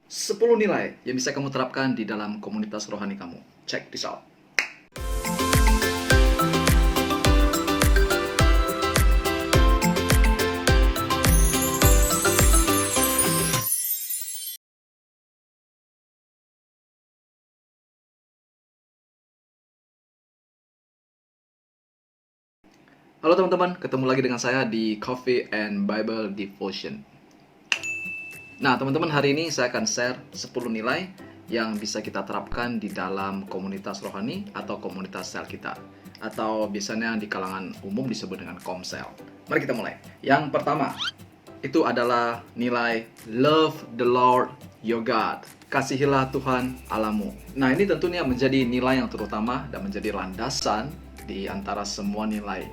10 nilai yang bisa kamu terapkan di dalam komunitas rohani kamu. Check this out. Halo teman-teman, ketemu lagi dengan saya di Coffee and Bible Devotion. Nah teman-teman, hari ini saya akan share 10 nilai yang bisa kita terapkan di dalam komunitas rohani atau komunitas sel kita, atau biasanya di kalangan umum disebut dengan komsel. Mari kita mulai. Yang pertama, itu adalah nilai Love the Lord your God. Kasihilah Tuhan Allahmu. Nah ini tentunya menjadi nilai yang terutama dan menjadi landasan di antara semua nilai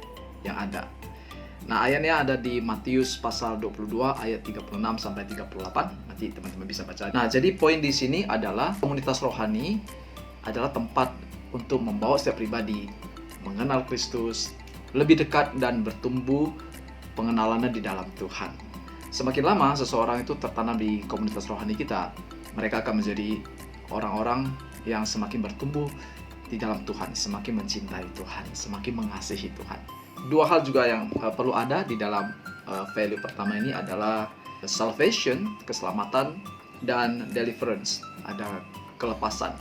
yang ada. Nah, ayatnya ada di Matius pasal 22 ayat 36 sampai 38. Nanti teman-teman bisa baca. Nah, jadi poin di sini adalah komunitas rohani adalah tempat untuk membawa setiap pribadi mengenal Kristus, lebih dekat dan bertumbuh pengenalannya di dalam Tuhan. Semakin lama seseorang itu tertanam di komunitas rohani kita, mereka akan menjadi orang-orang yang semakin bertumbuh di dalam Tuhan, semakin mencintai Tuhan, semakin mengasihi Tuhan. Dua hal juga yang perlu ada di dalam value pertama ini adalah salvation, keselamatan, dan deliverance, ada kelepasan.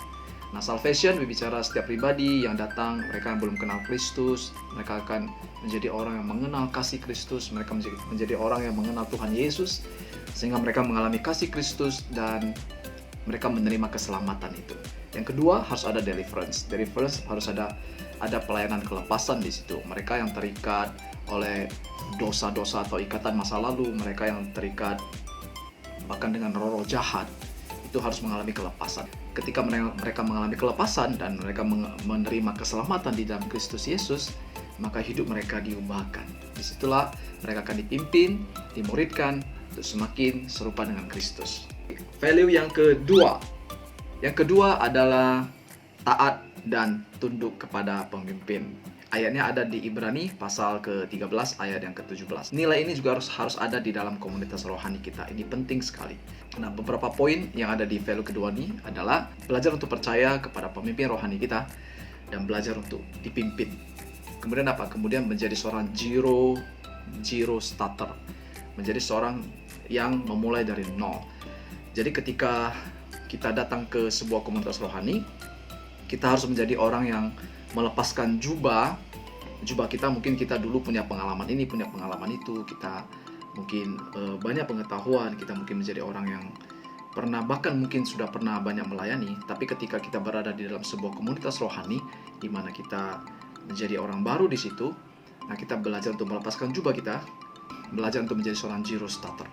Nah, salvation berbicara setiap pribadi yang datang, mereka yang belum kenal Kristus, mereka akan menjadi orang yang mengenal kasih Kristus, mereka menjadi orang yang mengenal Tuhan Yesus, sehingga mereka mengalami kasih Kristus dan mereka menerima keselamatan itu. Yang kedua, harus ada deliverance. Deliverance harus ada pelayanan kelepasan di situ. Mereka yang terikat oleh dosa-dosa atau ikatan masa lalu, mereka yang terikat bahkan dengan roh-roh jahat, itu harus mengalami kelepasan. Ketika mereka mengalami kelepasan dan mereka menerima keselamatan di dalam Kristus Yesus, maka hidup mereka diubahkan. Disitulah mereka akan dipimpin, dimuridkan untuk semakin serupa dengan Kristus. Value yang kedua adalah taat dan tunduk kepada pemimpin. Ayatnya ada di Ibrani pasal ke-13 ayat yang ke-17. Nilai ini juga harus ada di dalam komunitas rohani kita. Ini penting sekali. Nah, beberapa poin yang ada di value kedua ini adalah belajar untuk percaya kepada pemimpin rohani kita dan belajar untuk dipimpin. Kemudian apa? Kemudian menjadi seorang zero starter. Menjadi seorang yang memulai dari nol. Jadi ketika kita datang ke sebuah komunitas rohani, kita harus menjadi orang yang melepaskan jubah kita. Mungkin kita dulu punya pengalaman ini, punya pengalaman itu, kita mungkin banyak pengetahuan, kita mungkin menjadi orang yang bahkan mungkin sudah pernah banyak melayani. Tapi ketika kita berada di dalam sebuah komunitas rohani, di mana kita menjadi orang baru di situ, nah kita belajar untuk melepaskan jubah kita, belajar untuk menjadi seorang zero starter.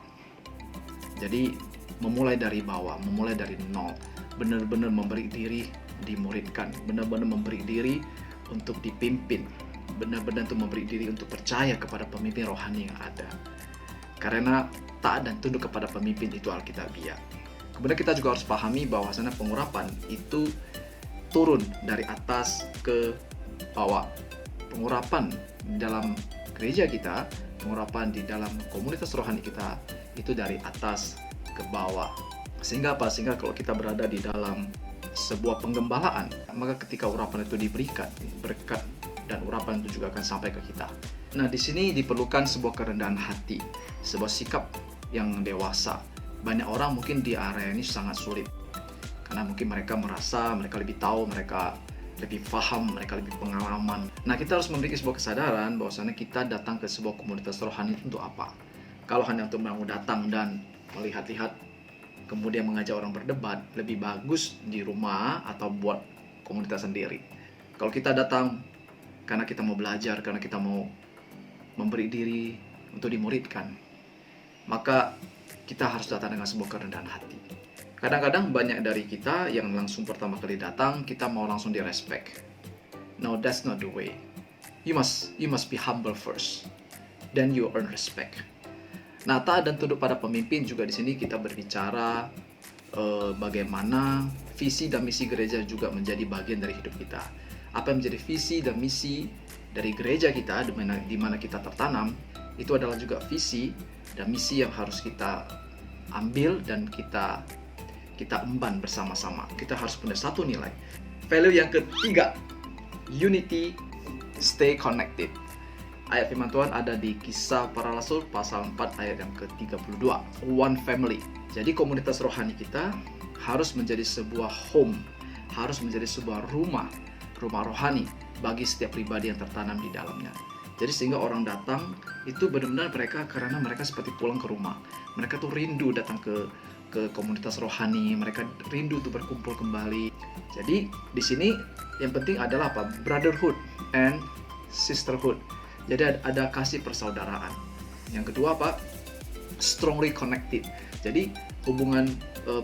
Jadi memulai dari bawah, memulai dari nol, benar-benar memberi diri dimuridkan, benar-benar memberi diri untuk dipimpin, benar-benar untuk memberi diri untuk percaya kepada pemimpin rohani yang ada. Karena taat dan tunduk kepada pemimpin itu alkitabiah. Kemudian kita juga harus pahami bahwasanya pengurapan itu turun dari atas ke bawah. Pengurapan dalam gereja kita, pengurapan di dalam komunitas rohani kita itu dari atas ke bawah. Sehingga apa? Sehingga kalau kita berada di dalam sebuah penggembalaan, maka ketika urapan itu diberikan, berkat dan urapan itu juga akan sampai ke kita. Nah, di sini diperlukan sebuah kerendahan hati, sebuah sikap yang dewasa. Banyak orang mungkin di area ini sangat sulit, karena mungkin mereka merasa mereka lebih tahu, mereka lebih paham, mereka lebih pengalaman. Nah, kita harus memiliki sebuah kesadaran bahwasanya kita datang ke sebuah komunitas rohani untuk apa? Kalau hanya untuk mau datang dan melihat-lihat, kemudian mengajak orang berdebat, lebih bagus di rumah atau buat komunitas sendiri. Kalau kita datang karena kita mau belajar, karena kita mau memberi diri untuk dimuridkan, maka kita harus datang dengan sebuah kerendahan hati. Kadang-kadang banyak dari kita yang langsung pertama kali datang, kita mau langsung direspect. No, that's not the way. You must be humble first, then you earn respect. Nah, taat dan tunduk pada pemimpin juga di sini kita berbicara bagaimana visi dan misi gereja juga menjadi bagian dari hidup kita. Apa yang menjadi visi dan misi dari gereja kita, di mana kita tertanam, itu adalah juga visi dan misi yang harus kita ambil dan kita kita emban bersama-sama. Kita harus punya satu nilai. Value yang ketiga, unity, stay connected. Ayat firman Tuhan ada di Kisah Para Rasul pasal 4 ayat yang ke-32. One family. Jadi komunitas rohani kita harus menjadi sebuah home, harus menjadi sebuah rumah rohani bagi setiap pribadi yang tertanam di dalamnya. Jadi sehingga orang datang itu benar-benar karena mereka seperti pulang ke rumah. Mereka tuh rindu datang ke komunitas rohani, mereka rindu tuh berkumpul kembali. Jadi di sini yang penting adalah apa? Brotherhood and sisterhood. Jadi ada kasih persaudaraan. Yang kedua apa? Strongly connected. Jadi hubungan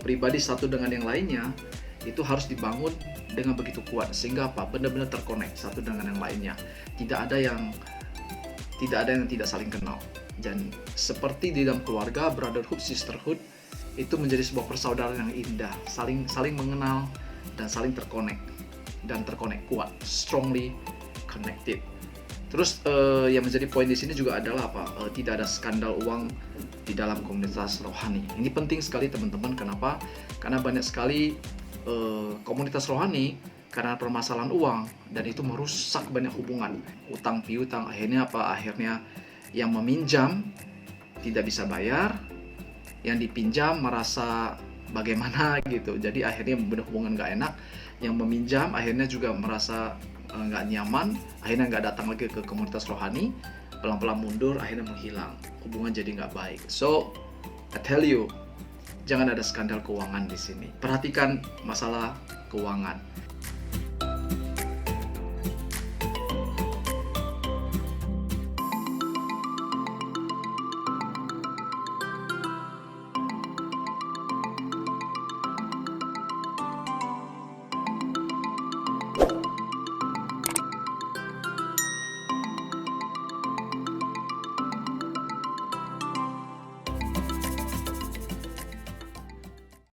pribadi satu dengan yang lainnya itu harus dibangun dengan begitu kuat sehingga apa? Benar-benar terkonek satu dengan yang lainnya. Tidak ada yang tidak saling kenal. Dan seperti di dalam keluarga, brotherhood, sisterhood itu menjadi sebuah persaudaraan yang indah, saling mengenal dan saling terkonek kuat, strongly connected. Terus yang menjadi poin di sini juga adalah apa? Tidak ada skandal uang di dalam komunitas rohani. Ini penting sekali teman-teman. Kenapa? Karena banyak sekali komunitas rohani karena permasalahan uang dan itu merusak banyak hubungan. Utang piutang, akhirnya apa? Akhirnya yang meminjam tidak bisa bayar, yang dipinjam merasa bagaimana gitu. Jadi akhirnya hubungan gak enak. Yang meminjam akhirnya juga merasa nggak nyaman, akhirnya nggak datang lagi ke komunitas rohani, pelan-pelan mundur, akhirnya menghilang, hubungan jadi nggak baik. So, I tell you, jangan ada skandal keuangan di sini. Perhatikan masalah keuangan.